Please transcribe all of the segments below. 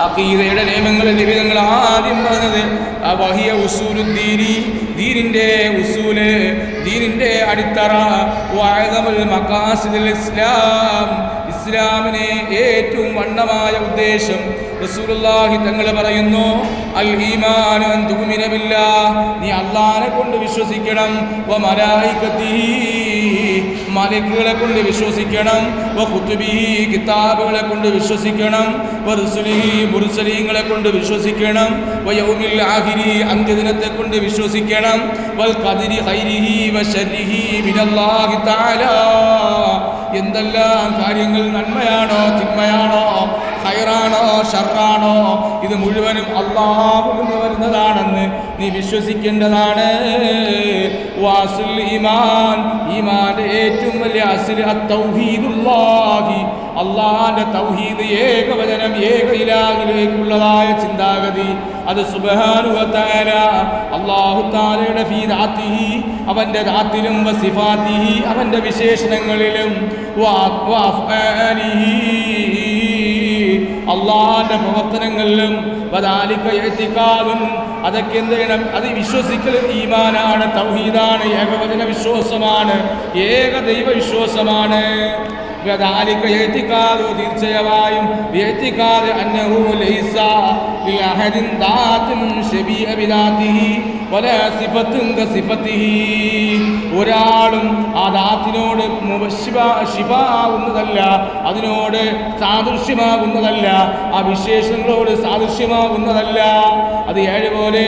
അഖീദയുടെ നിയമങ്ങൾ നിബിധങ്ങൾ ആദ്യം പറഞ്ഞത് വഹിയ ഉസൂലുദ്ദീനി, ദീനിൻ്റെ ഉസൂല്, ദീനിൻ്റെ അടിത്തറ, വഅദമുൽ മഖാസിദുൽ ഇസ്ലാം, ഇസ്ലാമിനെ ഏറ്റവും വണ്ണമായ ഉദ്ദേശം. റസൂലുള്ളാഹി തങ്ങൾ പറയുന്നു, അൽ ഈമാനു അൻ തുഅ്മിന ബില്ലാഹ്, നീ അല്ലാഹനെ കൊണ്ട് വിശ്വസിക്കണം, വ മലായികതിഹി, മലക്കുകളെ കൊണ്ട് വിശ്വസിക്കണം, വ കുതുബിഹി, കിതാബുകളെ കൊണ്ട് വിശ്വസിക്കണം, വ റുസുലിഹി, മുർസലീങ്ങളെ കൊണ്ട് വിശ്വസിക്കണം, വ യൗമിൽ ആഖിരി, അന്ത്യദിനത്തെ കൊണ്ട് വിശ്വസിക്കണം, വൽ ഖദരി ഖൈരിഹി വ ശർരിഹി മിനല്ലാഹി തആല, എന്തെല്ലാം കാര്യങ്ങൾ നന്മയാണോ തിന്മയാണോ ഖൈറാണോ ഷർറാണോ ഇത് മുഴുവനും അല്ലാഹുവിൽ നിന്ന് വരുന്നതാണെന്ന് നീ വിശ്വസിക്കേണ്ടതാണ്. വാസുൽ ഈമാൻ, ഈമാന്റെ ഏറ്റവും വലിയ അസ്ൽ അത്തൗഹീദുല്ലാഹി, അല്ലാഹുവിന്റെ തൗഹീദ്, ഏകവചനം, ഏക ഇലാഹിലേക്കുള്ളതായ ചിന്താഗതി. അത് സുബ്ഹാനഹു വ തആല, അല്ലാഹു തആലയുടെ ഫീ ദാത്തിഹി, അവന്റെ ദാത്തിലും, വ സിഫാത്തിഹി, അവന്റെ വിശേഷണങ്ങളിലും, വ അഫ്ആലിഹി, അള്ളാന്റെ പ്രവർത്തനങ്ങളിലും, വദാലിക ഇഅ്തിഖാദുൻ, അതൊക്കെ എന്ത് ചെയ്യണം? അത് വിശ്വസിക്കൽ ഈമാനാണ്, തൗഹീദാണ്, ഏകവചന വിശ്വാസമാണ്, ഏക ദൈവ വിശ്വാസമാണ്. വദാലിക ഇഅ്തിഖാദു, തീർച്ചയായും ഇഅ്തിഖാദ് അന്നഹു ലൈസ ലിഅഹദിൻ ദാത്തുൻ ശബീഅ ബിദാത്തിഹി വലാ സിഫത്തുൻ കസിഫത്തിഹി, ഒരാളും ആ ദാത്തിനോട് ശിബാവുന്നതല്ല, അതിനോട് സാദൃശ്യമാകുന്നതല്ല, ആ വിശേഷങ്ങളോട് സാദൃശ്യമാകുന്നതല്ല. അത് ഏഴ് പോലെ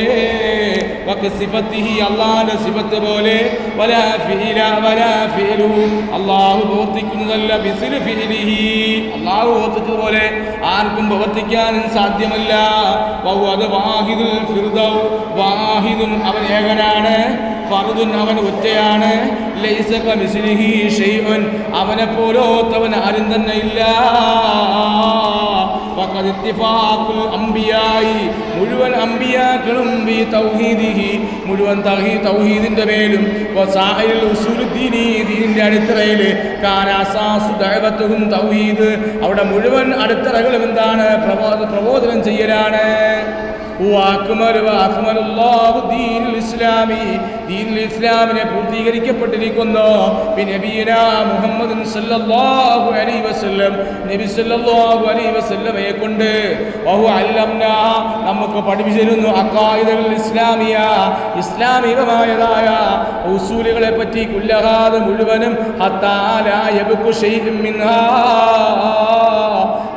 സിഫത്തിഹി, അള്ളാഹുവിന്റെ സിഫത്ത് പോലെ, വലാ ഫിഇല വലാ ഫിഇലു, അള്ളാഹു പ്രവർത്തിക്കുന്നതല്ല, ബിസിൽ ഫിഇലിഹി, അള്ളാഹു പ്രവർത്തിച്ചതുപോലെ ആർക്കും പ്രവർത്തിക്കാനും സാധ്യമല്ല. വഹുവ വാഹിദുൽ ഫിർദൗ, വാഹിദുൻ അവൻ ഏകനാണ്, ഫർദുൻ അവൻ ഒറ്റയാണ്, ലൈസ കമിസ്ലിഹി ഷൈഉൻ അവനെ പോലോത്തവൻ ആരും തന്നെ ഇല്ല. വഖദ് ഇത്തിഫാഖുൽ അംബിയായി, മുഴുവൻ അംബിയാക്കളും ബി തൗഹീദിഹി, മുഴുവൻ തൗഹീദിന്റെ മേലും, വസായിൽ ഉസൂലുദ്ദീനി, ദീനിന്റെ അടിത്തറയിൽ, കാന അസാസു ദഅവത്തുഹും തൗഹീദ്, അവിടെ മുഴുവൻ അടിത്തറകളും എന്താണ്? പ്രബോധനം ചെയ്യലാണ്. ഇസ്ലാമിനെ പൂർത്തീകരിക്കപ്പെട്ടിരിക്കുന്നു മുഹമ്മദ് സല്ലല്ലാഹു അലൈഹി വസല്ലം, നബി സല്ലല്ലാഹു അലൈഹി വസല്ലമയെ കൊണ്ട്. നമുക്ക് പഠിപ്പിച്ചു തരുന്നു അഖായിദുൽ ഇസ്ലാമിയ, ഇസ്ലാമികമായതായ ഉസൂലുകളെ പറ്റി, കുല്ലഹാദ് മുഴുവനും, ഹത്താ ലാ യബ്ഖു ശൈഉൻ മിൻഹാ,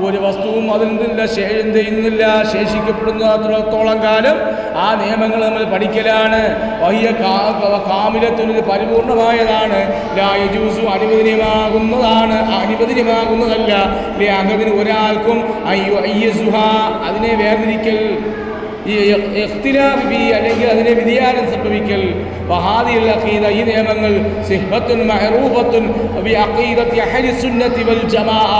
ഒരു വസ്തുവും അതിൽ നിന്നില്ല, ചെയ്യുന്നില്ല, ശേഷിക്കപ്പെടുന്നത്തോളം കാലം ആ നിയമങ്ങൾ നമ്മൾ പഠിക്കലാണ്. വഹിയ കാമിലത്തുൽ, പരിപൂർണമായതാണ്. ലാ യജൂസു, അനുവദനീയമാകുന്നതാണ്, അനുവദനീയമാകുന്നതല്ല. ലിഅഹദിൻ, ഒരാൾക്കും അയ്യസുഹാ, അതിനെ വേർതിരിക്കൽ, അല്ലെങ്കിൽ അതിനെ വ്യതിയാനം സംഭവിക്കൽ. വഹാദിൽ അഖീദ, ഈ നിയമങ്ങൾ സിഹ്ബത്തുൻ മഅറൂഫത്തുൻ ബി അഖീദത്തി അഹ്ലി സുന്നത്തി വൽ ജമാഅ,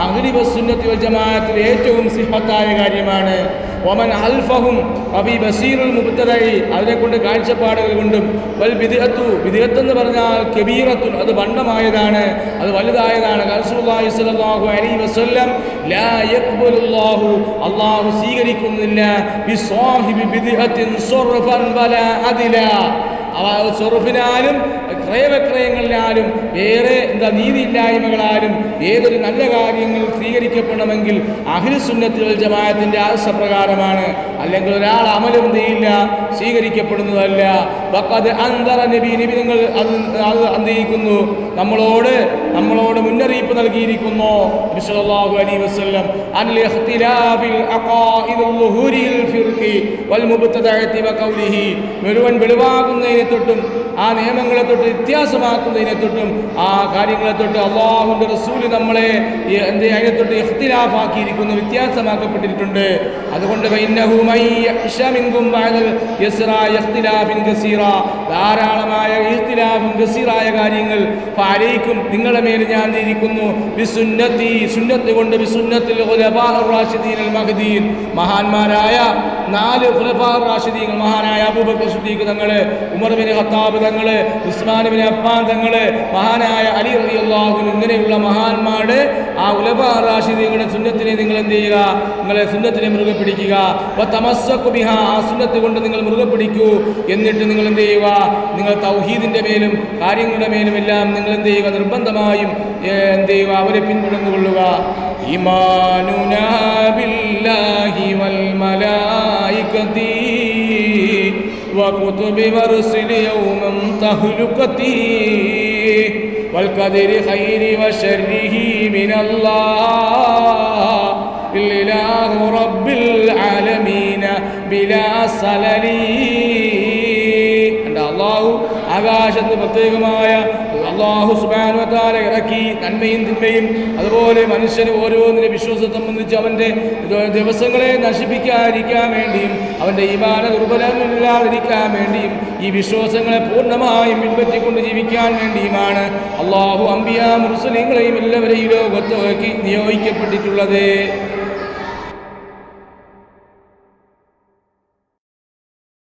അഹ്ലി സുന്നത്തി വൽ ജമാഅത്തിൽ ഏറ്റവും സിഹത്തായ കാര്യമാണ്. വമൻ അൽഫഹും അബി ബസീറുൽ മുബ്തദഇ, അതിനെക്കൊണ്ട് കാഴ്ചപ്പാടുകൾ കൊണ്ടും, വൽ ബിദ്അത്തു, ബിദ്അത്ത് എന്ന് പറഞ്ഞാൽ കബീറത്തുൻ, അത് വണ്ണമായതാണ്, അത് വലുതായതാണ്. റസൂലുള്ളാഹി സ്വല്ലല്ലാഹു അലൈഹി വസല്ലം ലാ യഖ്ബലുല്ലാഹു, അല്ലാഹു സ്വീകരിക്കുന്നില്ല, ബിസ്വാഹിബി ബിദ്അത്തിൻ സർഫൻ വലാ അദില, സ്വറുഫിനാലും ക്രയവിക്രയങ്ങളിലാലും വേറെ നീതിയില്ലായ്മകളാലും ഏതൊരു നല്ല കാര്യങ്ങൾ സ്വീകരിക്കപ്പെടണമെങ്കിൽ അഹ്ലു സുന്നത്തി വൽ ജമാഅത്തിന്റെ ആദർശപ്രകാരമാണ്, അല്ലെങ്കിൽ ഒരാൾ അമലും ചെയ്യില്ല, സ്വീകരിക്കപ്പെടുന്നതല്ല. വഖദ് അൻദറ നബി, നിങ്ങൾ അത് അന്തിയിരിക്കുന്നു, നമ്മളോട് മുന്നറിയിപ്പ് നൽകിയിരിക്കുന്നു നബി സല്ലല്ലാഹു അലൈഹി വസല്ലം, അനിൽ ഇഖ്തിലാഫിൽ അഖായിദുൽ ളുഹൂരിൽ ഫിർഖി വൽ മുബ്തദഅതി വഖൗലിഹി, മുഴുവൻ വെളിവാകുന്നതിനെ തൊട്ടും ആ നിയമങ്ങളെ തൊട്ട് വ്യത്യാസമാക്കുന്നതിനെ തൊട്ടും ആ കാര്യങ്ങളെ തൊട്ട് അല്ലാഹുവിന്റെ റസൂല് നമ്മളെ അതിനെ തൊട്ട് ഇഖ്തിലാഫാക്കിയിരിക്കുന്നു, വ്യത്യാസമാക്കപ്പെട്ടിട്ടുണ്ട്. അതുകൊണ്ട് ധാരാളമായ ഇഖ്തിലാഫും കസീറായ കാര്യങ്ങൾ ഫഅലൈക്കും, നിങ്ങളുടെ മേൽ ഞാൻ ഇരിക്കുന്നു, ബിസുന്നത്തി, സുന്നത്ത് കൊണ്ട്, ബിസുന്നത്തിൽ ഖുലഫാഉർ റാഷിദീൻ അൽ മഹ്ദിയീൻ, മഹാന്മാരായ 4 ഖുലഫാ റാഷിദീങ്ങൾ, മഹാനായ അബൂബക്കർ സിദ്ദീഖ് തങ്ങൾ, ഉമർ ബിൻ ഖത്താബ് തങ്ങൾ, ഉസ്മാൻ ബിൻ അഫ്ഫാൻ തങ്ങൾ, മഹാനായ അലി റളിയല്ലാഹു അൻഹു, ഇങ്ങനെയുള്ള മഹാന്മാരുടെ ആ ഖുലഫാ റാഷിദീങ്ങളുടെ സുന്നത്തിനെ നിങ്ങൾ എന്ത് ചെയ്യുക? നിങ്ങളെ സുന്നത്തിനെ മുറുകെ പിടിക്കുക. വതമസ്സകു ബിഹാ, ആ സുന്നത്ത് കൊണ്ട് നിങ്ങൾ മുറുകെ പിടിക്കൂ. എന്നിട്ട് നിങ്ങൾ എന്ത് ചെയ്യുക? നിങ്ങൾ തൗഹീദിന്റെ മേലും കാര്യങ്ങളുടെ മേലും എല്ലാം നിങ്ങൾ എന്ത് ചെയ്യുക? നിർബന്ധമായും എന്ത് ചെയ്യുക? അവരെ പിന്തുടർന്നുകൊള്ളുക. ഈമാനുനാ ബില്ലാഹി വൽ മലായികതി വകുതുബി വറുസുലി യൗമൻ തഹ്ലുകതി والقدر خير وشره من الله الإله رب العالمين بلا سلل. അല്ലാഹു ആകാശത്ത് പ്രത്യേകമായ അല്ലാഹു സുബ്ഹാനഹു വ തആല ഇറക്കി നന്മയും തിന്മയും അതുപോലെ മനുഷ്യന് ഓരോന്നിനെ വിശ്വാസത്തെ സംബന്ധിച്ച് അവൻ്റെ ദിവസങ്ങളെ നശിപ്പിക്കാതിരിക്കാൻ വേണ്ടിയും അവൻ്റെ ഈമാന ദുർബലമില്ലാതിരിക്കാൻ വേണ്ടിയും ഈ വിശ്വാസങ്ങളെ പൂർണ്ണമായും പിൻപറ്റിക്കൊണ്ട് ജീവിക്കാൻ വേണ്ടിയുമാണ് അല്ലാഹു അംബിയാ മുർസലീങ്ങളെയും എല്ലാവരെയും ലോകത്ത് നിയോഗിക്കപ്പെട്ടിട്ടുള്ളത്.